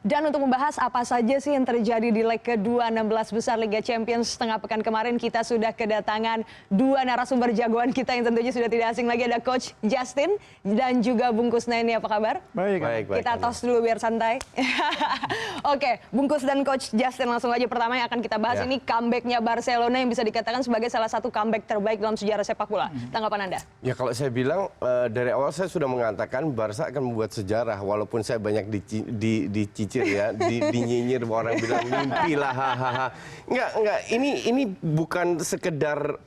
Dan untuk membahas apa saja sih yang terjadi di leg kedua 16 besar Liga Champions setengah pekan kemarin, kita sudah kedatangan dua narasumber jagoan kita yang tentunya sudah tidak asing lagi. Ada Coach Justin dan juga Bung Kusnaini. Apa kabar? Baik. Kita tos dulu biar santai. Oke, Bung Kus dan Coach Justin, langsung aja pertama yang akan kita bahas ini comeback-nya Barcelona yang bisa dikatakan sebagai salah satu comeback terbaik dalam sejarah sepak bola. Tanggapan Anda? Ya, kalau saya bilang dari awal saya sudah mengatakan Barca akan membuat sejarah, walaupun saya banyak dicicir ya, dinyinyir orang bilang mimpi lah, hahaha. Enggak, ini bukan sekedar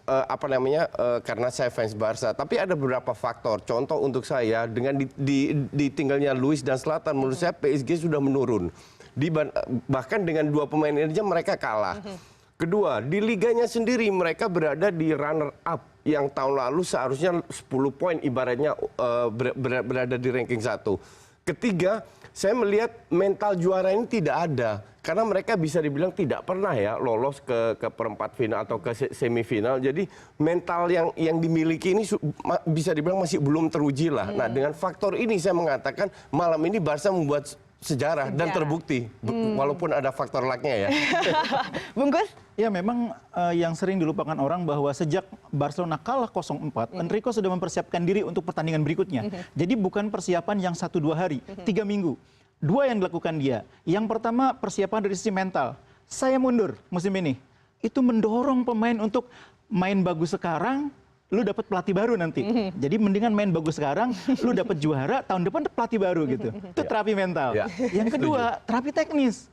karena saya fans Barca, tapi ada beberapa faktor. Contoh untuk saya, dengan ditinggalnya Luis dan Zlatan, menurut saya PSG sudah menurun. Bahkan dengan dua pemain ini aja mereka kalah. Kedua, di liganya sendiri mereka berada di runner up yang tahun lalu seharusnya 10 poin ibaratnya berada di ranking 1. Ketiga, saya melihat mental juara ini tidak ada. Karena mereka bisa dibilang tidak pernah ya lolos ke perempat final atau ke semifinal. Jadi mental yang dimiliki ini bisa dibilang masih belum teruji lah. Nah, dengan faktor ini saya mengatakan malam ini Barca membuat sejarah dan terbukti, walaupun ada faktor luck-nya ya. Bungkus? Ya, memang yang sering dilupakan orang bahwa sejak Barcelona kalah 0-4, Enrico sudah mempersiapkan diri untuk pertandingan berikutnya. Jadi bukan persiapan yang 1-2 hari, 3 minggu. Dua yang dilakukan dia. Yang pertama, persiapan dari sisi mental. Saya mundur musim ini. Itu mendorong pemain untuk main bagus sekarang, lu dapat pelatih baru nanti. Jadi mendingan main bagus sekarang, lu dapat juara, tahun depan pelatih baru gitu. Itu terapi mental. Yang kedua, terapi teknis.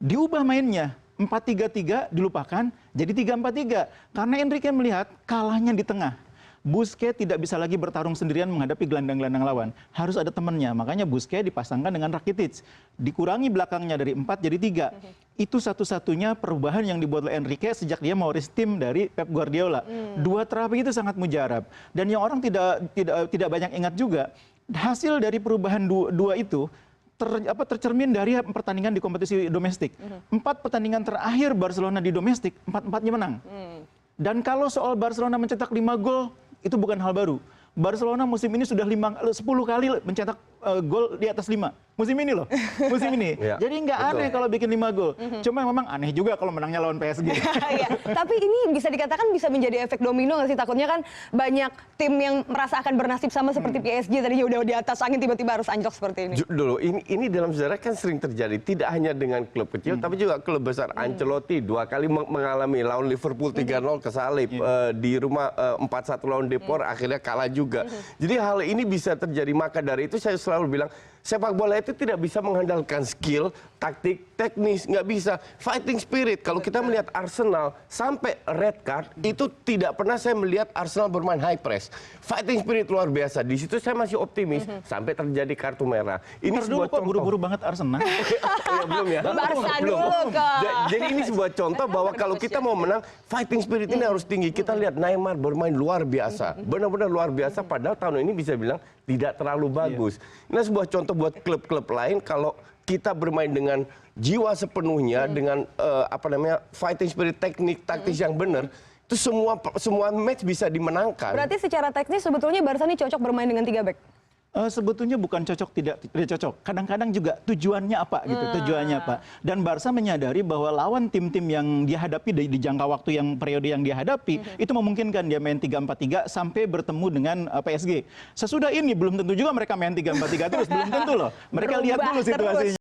Diubah mainnya. 4-3-3 dilupakan, jadi 3-4-3. Karena Enrique melihat kalahnya di tengah. Busquets tidak bisa lagi bertarung sendirian menghadapi gelandang-gelandang lawan. Harus ada temannya. Makanya Busquets dipasangkan dengan Rakitic. Dikurangi belakangnya dari 4 jadi 3. Itu satu-satunya perubahan yang dibuat oleh Enrique sejak dia mewaris tim dari Pep Guardiola. Dua terapi itu sangat mujarab. Dan yang orang tidak banyak ingat juga, hasil dari perubahan dua itu tercermin dari pertandingan di kompetisi domestik. 4 pertandingan terakhir Barcelona di domestik, 4-4-nya menang. Dan kalau soal Barcelona mencetak 5 gol, itu bukan hal baru. Barcelona musim ini sudah 10 kali mencetak gol di atas 5. Musim ini loh, musim ini. Jadi nggak aneh kalau bikin 5 gol. Cuma memang aneh juga kalau menangnya lawan PSG. Tapi ini bisa dikatakan bisa menjadi efek domino nggak sih? Takutnya kan banyak tim yang merasa akan bernasib sama seperti PSG, tadinya udah di atas angin tiba-tiba harus anjlok seperti ini. Dulu, ini dalam sejarah kan sering terjadi. Tidak hanya dengan klub kecil, tapi juga klub besar. Ancelotti 2 kali mengalami lawan Liverpool 3-0 kesalip. Di rumah 4-1 lawan Depor, akhirnya kalah juga. Jadi hal ini bisa terjadi. Maka dari itu saya selalu bilang, sepak bola itu tidak bisa mengandalkan skill, taktik, teknis, nggak bisa. Fighting spirit. Kalau kita melihat Arsenal sampai red card, itu tidak pernah saya melihat Arsenal bermain high press. Fighting spirit luar biasa. Di situ saya masih optimis sampai terjadi kartu merah. Ini sebuah contoh. Buru-buru banget Arsenal. Belum ya. Barca dulu kok. Jadi ini sebuah contoh bahwa kalau kita mau menang, fighting spirit ini harus tinggi. Kita lihat Neymar bermain luar biasa. Benar-benar luar biasa. Padahal tahun ini bisa bilang tidak terlalu bagus. Ini sebuah contoh buat klub-klub lain, kalau kita bermain dengan jiwa sepenuhnya, dengan fighting spirit, teknik, taktis yang benar, itu semua match bisa dimenangkan. Berarti secara teknis sebetulnya Barca ini cocok bermain dengan 3 back? Sebetulnya bukan cocok, tidak cocok. Kadang-kadang juga tujuannya apa gitu, tujuannya apa. Dan Barca menyadari bahwa lawan tim-tim yang dia hadapi di jangka waktu yang periode yang dia hadapi, itu memungkinkan dia main 3-4-3 sampai bertemu dengan PSG. Sesudah ini belum tentu juga mereka main 3-4-3 terus, belum tentu loh. Mereka lihat dulu situasinya.